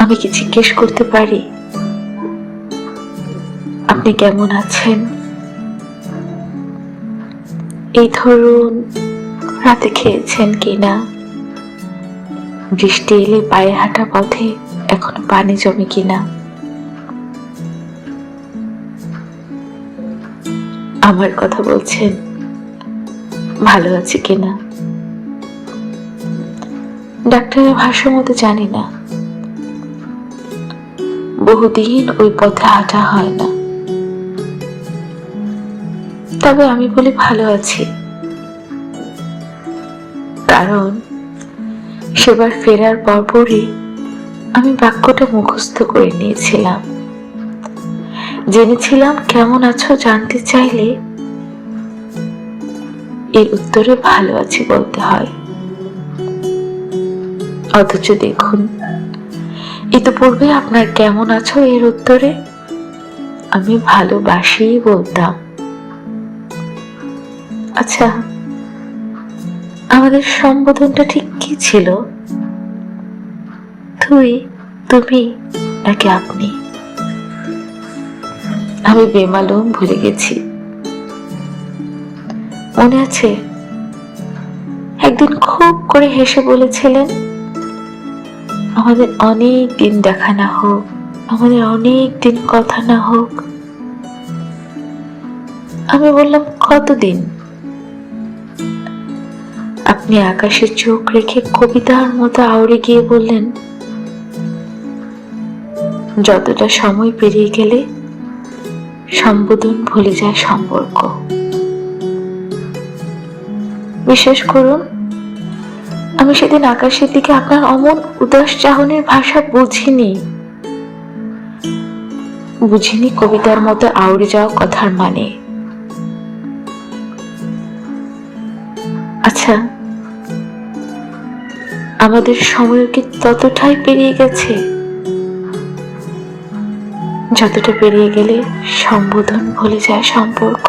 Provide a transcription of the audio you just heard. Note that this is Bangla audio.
আমি কি জিজ্ঞেস করতে পারি আপনি কেমন আছেন? এই ধরুন, রাতে খেয়েছেন কিনা, বৃষ্টি এলে পায়ে হাঁটা পথে এখনো পানি জমে কিনা, আমার কথা বলছেন, ভালো আছে কিনা। ডাক্তারের ভাষ্য মতো জানি না, বহুদিন ওই পথে হাঁটা হয় না, তবে আমি বলি ভালো আছি, কারণ সেবার ফেরার পরপরই আমি বাক্যটা মুখস্থ করে নিয়েছিলাম। জেনেছিলাম কেমন আছো জানতে চাইলে এর উত্তরে ভালো আছি বলতে হয়। অথচ দেখুন, ইতিপূর্বে আপনার কেমন আছো এর উত্তরে আমি ভালোবাসি বলতাম। আচ্ছা, আমাদের সম্বোধনটা ঠিক কি ছিল? তুই, তুমি নাকি আপনি? আমি বেমালুম ভুলে গেছি। মনে আছে একদিন খুব করে হেসে বলেছিলেন, আমাদের অনেক দিন দেখা না হোক, আমাদের অনেক দিন কথা না হোক। আমি বললাম, কতদিন? আপনি আকাশে চোখ রেখে কবিতার মতো আউড়ে গিয়ে বললেন, যতটা সময় পেরিয়ে গেলে সম্বোধন ভুলে যায় সম্পর্ক। বিশ্বাস করুন, আমি সেদিন আকাশের দিকে আপনার অমন উদাস চাহনির ভাষা বুঝিনি কবিতার মতো আউড়ে যাওয়া কথার মানে। আচ্ছা, আমাদের সময় কি ততটাই পেরিয়ে গেছে যতটা পেরিয়ে গেলে সম্বোধন ভুলে যায় সম্পর্ক?